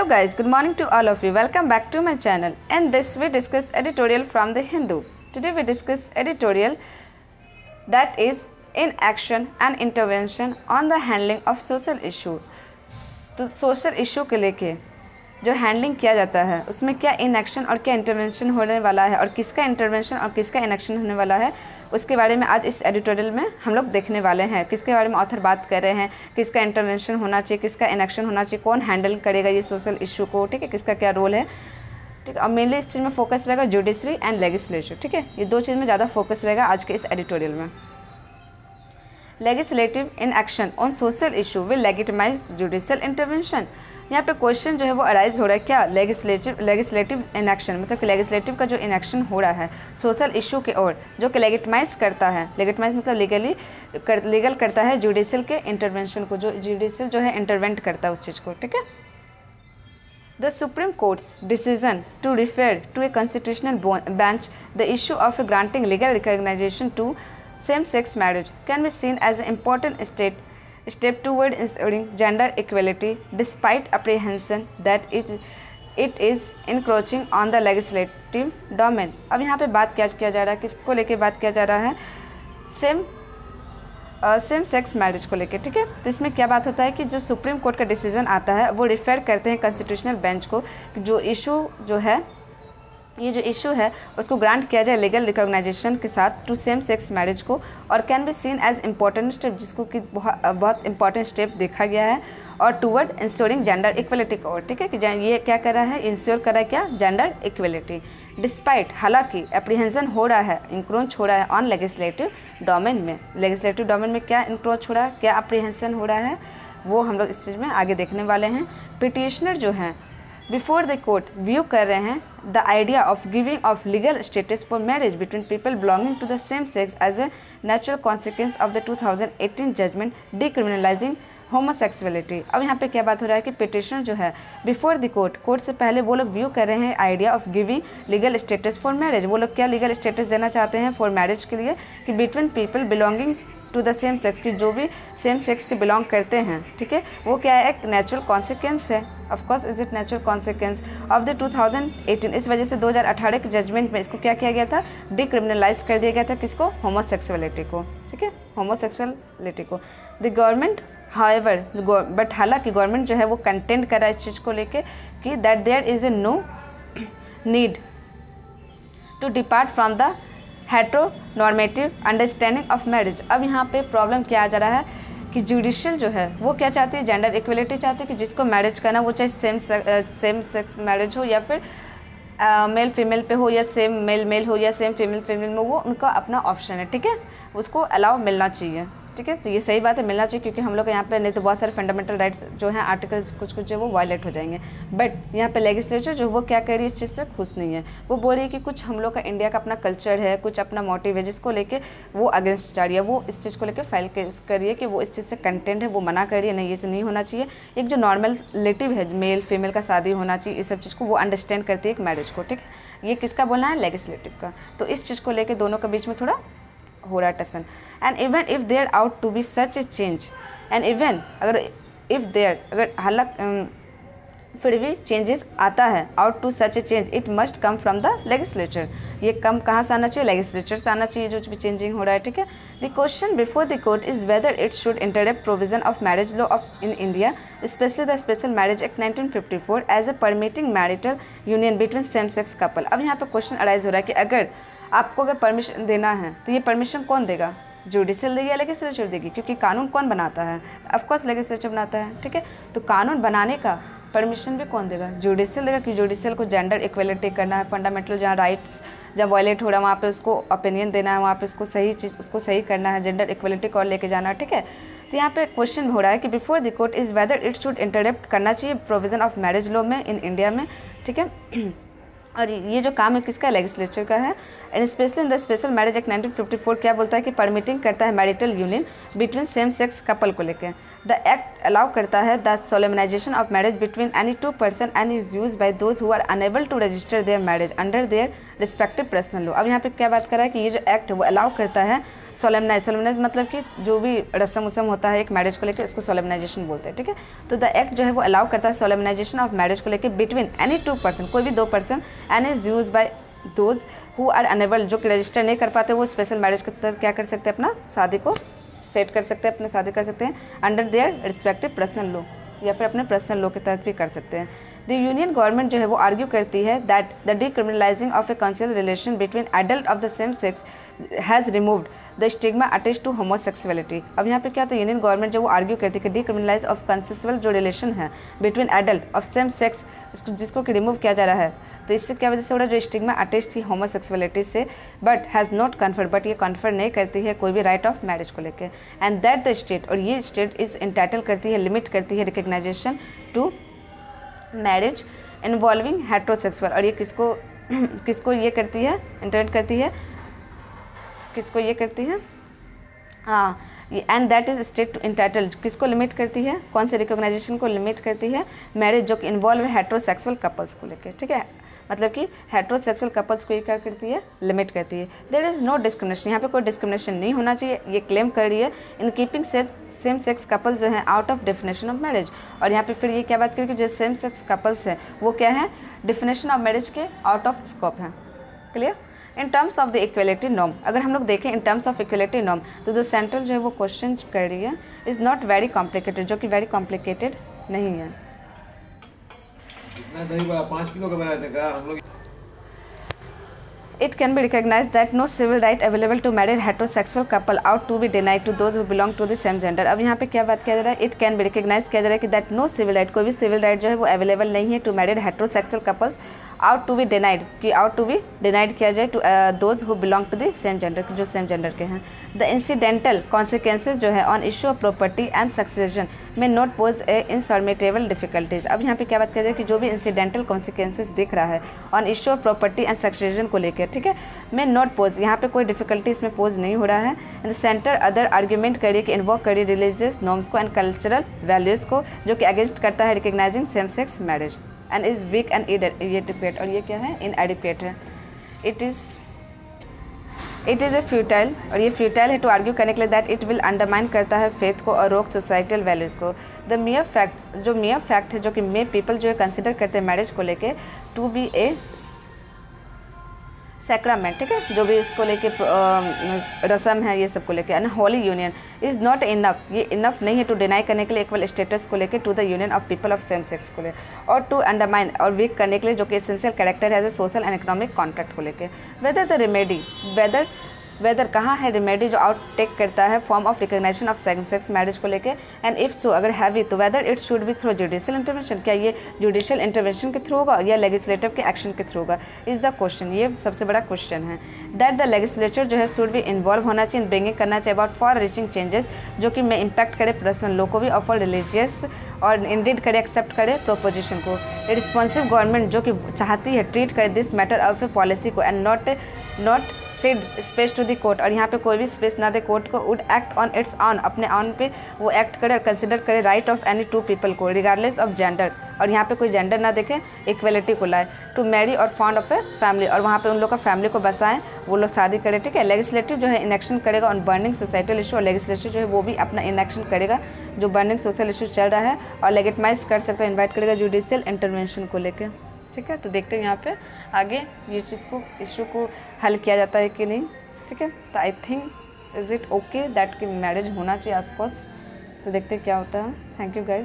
Hello guys, good morning to all of you. Welcome back to my channel. In this we discuss editorial from the Hindu. Today we discuss editorial that is inaction and intervention on the handling of social issue. तो social issue के लेके जो handling किया जाता है उसमें क्या inaction और क्या इंटरवेंशन होने वाला है और किसका इंटरवेंशन और किसका इनएक्शन होने वाला है उसके बारे में आज इस एडिटोरियल में हम लोग देखने वाले हैं। किसके बारे में ऑथर बात कर रहे हैं, किसका इंटरवेंशन होना चाहिए, किसका इनएक्शन होना चाहिए, कौन हैंडल करेगा ये सोशल इशू को, ठीक है, किसका क्या रोल है, ठीक है। और मेनली इस चीज़ में फोकस रहेगा जुडिशरी एंड लेजिस्लेचर, ठीक है, ये दो चीज़ में ज़्यादा फोकस रहेगा आज के इस एडिटोरियल में। Legislative in action on social issue will legitimise judicial intervention. यहाँ पे क्वेश्चन जो है वो अराइज हो रहा है क्या, लेजिस्लेटिव इन एक्शन मतलब कि लेजिस्लेटिव का जो इनएक्शन हो रहा है सोशल इशू के ओर जो कि लेजिटिमाइज करता है, लेजिटिमाइज मतलब लीगल करता है जुडिशियल के इंटरवेंशन को, जो जुडिशियल जो है इंटरवेंट करता है उस चीज़ को, ठीक है। The Supreme Court's decision to refer to a constitutional bench the issue of granting legal recognition to same-sex marriage can be seen as an important step toward ensuring gender equality, despite apprehension that it is encroaching on the legislative domain. अब यहाँ पे बात क्या किया जा रहा है, किसको लेके बात किया जा रहा है, सेम सेक्स मैरिज को लेके, ठीक है। तो इसमें क्या बात होता है कि जो सुप्रीम कोर्ट का डिसीजन आता है वो रिफ़र करते हैं कॉन्स्टिट्यूशनल बेंच को, जो इशू जो है ये जो इशू है उसको ग्रांट किया जाए लीगल रिकॉग्नाइजेशन के साथ टू सेम सेक्स मैरिज को, और can be seen as important step, जिसको कि बहुत इंपॉर्टेंट स्टेप देखा गया है, और टूवर्ड इंश्योरिंग जेंडर इक्वलिटी को, ठीक है, कि ये क्या कर रहा है, इंश्योर कर रहा है क्या, जेंडर इक्वलिटी। डिस्पाइट हालांकि एप्रीहेंशन हो रहा है, इंक्रोच हो रहा है ऑन लेजिस्लेटिव डोमेन में, लेजिस्लेटिव डोमेन में क्या इंक्रोच हो रहा है, क्या एप्रीहेंशन हो रहा है, वो हम लोग इस चीज़ में आगे देखने वाले हैं। पिटिशनर जो हैं बिफोर द कोर्ट व्यू कर रहे हैं the idea of giving of legal status for marriage between people belonging to the same sex as a natural consequence of the 2018 judgment decriminalizing homosexuality. अब यहाँ पे क्या बात हो रहा है कि पिटिशनर जो है बिफोर द कोर्ट से पहले वो लोग व्यू कर रहे हैं idea of giving legal status for marriage. वो लोग क्या लीगल स्टेटस देना चाहते हैं फॉर मैरिज के लिए कि between people belonging to the same sex, की जो भी सेम सेक्स के बिलोंग करते हैं, ठीक है, वो क्या है, एक नेचुरल कॉन्सिक्वेंस है। Of course is it natural consequence of the 2018। इस वजह से 2018 के जजमेंट में इसको क्या किया गया था, डिक्रिमिनलाइज कर दिया गया था, किसको, होमोसेक्सुअलिटी को, ठीक है, होमोसेक्सुअलिटी को। द गवर्नमेंट हाउएवर बट हालांकि गवर्नमेंट जो है वो कंटेंट कर रहा है इस चीज़ को लेके कि that there is a no need to depart from the heteronormative understanding of marriage. अब यहाँ पे प्रॉब्लम क्या आ जा रहा है कि जुडिशियल जो है वो क्या चाहती है, जेंडर इक्वलिटी चाहती है कि जिसको मैरिज करना वो चाहे सेम सेक्स मैरिज हो या फिर मेल फीमेल पे हो या सेम मेल मेल हो या सेम फीमेल फीमेल में, वो उनका अपना ऑप्शन है, ठीक है, उसको अलाउ मिलना चाहिए, ठीक है। तो ये सही बात है, मिलना चाहिए, क्योंकि हम लोग यहाँ पे नहीं तो बहुत सारे फंडामेंटल राइट्स जो हैं आर्टिकल्स कुछ जो वो वायलेट हो जाएंगे। बट यहाँ पे लेजिस्लेचर जो वो क्या कर रही है, इस चीज़ से खुश नहीं है। वो बोल रही है कि कुछ हम लोग का इंडिया का अपना कल्चर है, कुछ अपना मोटिव है, जिसको लेके वो अगेंस्ट जा रही है, वो इस चीज़ को लेकर फाइल कर रही है कि वो इस चीज़ से कंटेंट है वो मना कर रही है, नहीं ये से नहीं होना चाहिए। एक जो नॉर्मल रिलेटिव है, मेल फीमेल का शादी होना चाहिए, इस सब चीज़ को वो अंडरस्टैंड करती है एक मैरिज को, ठीक है। ये किसका बोलना है, लेजिस्लेटिव का। तो इस चीज़ को लेकर दोनों के बीच में थोड़ा हो रहा टसन। And even if there out to be such a change, and even अगर हालांकि फिर भी चेंजेस आता है out to such a change, it must come from the legislature. ये कम कहाँ से आना चाहिए, लेजिस्लेचर से आना चाहिए, जो भी चेंजिंग हो रहा है, ठीक है। The question before the court is whether it should interpret provision of marriage law of in India, especially the Special Marriage Act 1954 as a permitting marital union between same sex couple. अब यहाँ पर question arise हो रहा है कि अगर आपको अगर परमिशन देना है तो ये परमिशन कौन देगा, जुडिशियल देगी या लेजिस्लेचर देगी, क्योंकि कानून कौन बनाता है, ऑफकोर्स लेजिस्लेचर बनाता है, ठीक है। तो कानून बनाने का परमिशन भी कौन देगा, जुडिशियल देगा, कि जुडिशियल को जेंडर इक्वलिटी करना है, फंडामेंटल जहाँ राइट्स जब वायलेट हो रहा है वहाँ पे उसको ओपिनियन देना है, वहाँ पे उसको सही चीज़ उसको सही करना है, जेंडर इक्वलिटी को और लेके जाना है, ठीक है। तो यहाँ पे क्वेश्चन हो रहा है कि before the court is weather it should interrupt करना चाहिए प्रोविज़न ऑफ मैरिज लॉ में इन इंडिया में, ठीक है। और ये जो काम है किसका, लेजिस्लेचर का है। And especially in the Special Marriage Act 1954 क्या बोलता है कि परमिटिंग करता है marital union between same sex couple को लेकर। द एक्ट अलाउ करता है the solemnisation of marriage between any two person and is use by those who are unable to register their marriage under their respective personal law. अब यहाँ पे क्या बात कर रहा है कि ये जो एक्ट है वो अलाउ करता है सोलेमनाइज मतलब कि जो भी रस्म उसम होता है एक मैरिज को लेकर, उसको सोलेमनाइजेशन बोलते हैं, ठीक है। तो द एक्ट जो है वो अलाउ करता है सोलेमनाइजेशन ऑफ मैरिज को लेकर बिटवीन एनी 2 पर्सन, कोई भी 2 person, and is use by those who are unable, जो कि रजिस्टर नहीं कर पाते, वो स्पेशल मैरिज के तहत क्या कर सकते हैं, अपना शादी को सेट कर सकते हैं, अपने शादी कर सकते हैं under their respective personal law, या फिर अपने पर्सनल लॉ के तहत भी कर सकते हैं। द यूनियन गवर्नमेंट जो है वो आर्ग्यू करती है that the decriminalizing of a consent relation between adult of the same sex has removed the stigma attached to homosexuality. अब यहाँ पे क्या था, यूनियन गवर्नमेंट जो वो आर्ग्यू करती है कि डिक्रिमिनलाइज ऑफ कंसेंसुअल जो रिलेशन है between adult of same sex, जिसको कि रिमूव किया जा रहा है, तो इससे क्या वजह से हो रहा है, जो स्टिग्मा अटैच थी होमोसेक्सुअलिटी से, but has not conferred, but ये कन्फर नहीं करती है कोई भी राइट ऑफ मैरिज को लेकर, एंड दैट द स्टेट, और ये स्टेट इज इंटाइटल करती है, लिमिट करती है recognition to marriage involving heterosexual. और ये किसको ये करती है, इंटरवेंट करती है, किसको ये करती है, हाँ, and that is state entitled, किसको लिमिट करती है, कौन से रिकॉग्नाइजेशन को लिमिट करती है, मैरिज जो कि इन्वॉल्व है हेट्रोसेक्सुअल कपल्स को लेकर, ठीक है। मतलब कि हेट्रोसेक्सुअल कपल्स को ये क्या करती है, लिमिट करती है। देयर इज़ नो डिस्क्रिमिनेशन, यहाँ पे कोई डिस्क्रिमिनेशन नहीं होना चाहिए, ये क्लेम कर रही है in keeping same sex couples जो हैं out of definition of marriage. और यहाँ पे फिर ये क्या बात करें कि जो सेम सेक्स कपल्स हैं वो क्या है, डेफिनेशन ऑफ मैरिज के आउट ऑफ स्कोप हैं। Clear. In terms of the equality norm, अगर हम लोग देखें in terms of equality norm, तो जो सेंट्रल जो है वो क्वेश्चन कर रही है इज़ नॉट वेरी कॉम्प्लिकेटेड, जो कि वेरी कॉम्प्लिकेटेड नहीं है। इतना दही बड़ा 5 किलो का बनाए थे क्या हम लोग। It can be recognized that no civil right available to married heterosexual couple ought to be denied to those who belong to the same gender। अब यहाँ पे क्या बात किया जा रहा है, इट कैन बी रिकग्नाइज किया जा रहा है कि दैट नो सिविल राइट, कोई भी सिविल राइट जो है वो अवेलेबल नहीं है to married heterosexual couples, ought to be denied, कि आउट टू बी डिनाइड किया जाए to those who belong to the same gender, जो सेम जेंडर के हैं। द इंसिडेंटल कॉन्सिक्वेंसेज जो है on issue of property and succession में not pose a insurmountable difficulties. अब यहाँ पे क्या बात किया जाए कि जो भी इंसिडेंटल कॉन्सिक्वेंसेज दिख रहा है on issue of property and succession को लेकर, ठीक है, में नॉट पोज, यहाँ पे कोई डिफिकल्टी इसमें पोज नहीं हो रहा है। एंड सेंटर अदर आर्ग्यूमेंट करिए कि इन्वॉक करिए रिलीजियस नॉर्म्स को एंड कल्चरल वैल्यूज़ को, जो कि अगेंस्ट करता है recognising same sex marriage, and is week and इनएडिक्वेट, और ये क्या है, इनएडिक्वेट है। इट इज़ ए फ्यूटाइल, और ये फ्यूटाइल है टू आर्ग्यू करने के लिए दैट इट विल अंडरमाइन करता है फेथ को और रोक सोसाइटल वैल्यूज़ को। द मियर फैक्ट, जो मियर फैक्ट है, जो कि मे पीपल जो है कंसिडर करते हैं मैरिज को लेके टू बी ए सैक्रामेंट, ठीक है, जो भी इसको लेके रस्म है ये सब को लेके, and Holi union is not enough, ये इनफ नहीं है टू डिनाई करने के लिए इक्वल स्टेटस को लेके to the union of people of same sex को लेकर, और टू अंडरमाइन और वीक करने के लिए जो कि एसेंशियल कैरेक्टर है as a social and economic contract को लेके। वेदर द रेमेडी, वेदर कहाँ है रेमेडी जो आउट टेक करता है form of recognisation of same sex marriage को लेके, एंड इफ सो अगर हैवी तो weather it should be through judicial intervention, क्या ये जुडिशियल इंटरवेंशन के थ्रू होगा या लेजिस्लेटिव के एक्शन के थ्रू होगा, इज़ द क्वेश्चन, ये सबसे बड़ा क्वेश्चन है। दैट द लेजिस्लेचर जो है शुड भी इन्वॉल्व होना चाहिए, ब्रिंगिंग करना चाहिए अबाउट फॉर रीचिंग चेंजेस, जो कि मैं इम्पैक्ट करे पर्सनल लॉ को भी और फॉर रिलीजियस, और इंडिड करे एक्सेप्ट करे प्रोपोजिशन को। रिस्पॉन्सिव गवर्नमेंट जो कि चाहती है ट्रीट करे this matter of a policy को, and not cede space to the court, और यहाँ पे कोई भी स्पेस ना दे कोर्ट को, would act on its own, अपने ऑन पे वो एक्ट करे और कंसिडर करे राइट ऑफ एनी 2 पीपल को रिगार्डलेस ऑफ जेंडर, और यहाँ पे कोई जेंडर ना देखे, इक्वलिटी को लाए, टू मैरी और फाउंड ऑफ ए फैमिली, और वहाँ पे उन लोग का फैमिली को बसाएं, वो लोग शादी करें, ठीक है। लेजिस्लेटिव जो है इनेक्शन करेगा ऑन बर्निंग सोसाइटल इशू, और लेजिस्लेटिव जो है वो भी अपना इनेक्शन करेगा जो बर्निंग सोशल इशू चल रहा है, और लेगिटिमाइज कर सकता है, इन्वाइट करेगा जुडिशियल इंटरवेंशन को लेकर, ठीक है। तो देखते हैं यहाँ पे आगे ये चीज़ को, इशू को हल किया जाता है कि नहीं, ठीक है। तो I think is it okay that कि मैरिज होना चाहिए आसपास, तो देखते हैं क्या होता है। Thank you guys.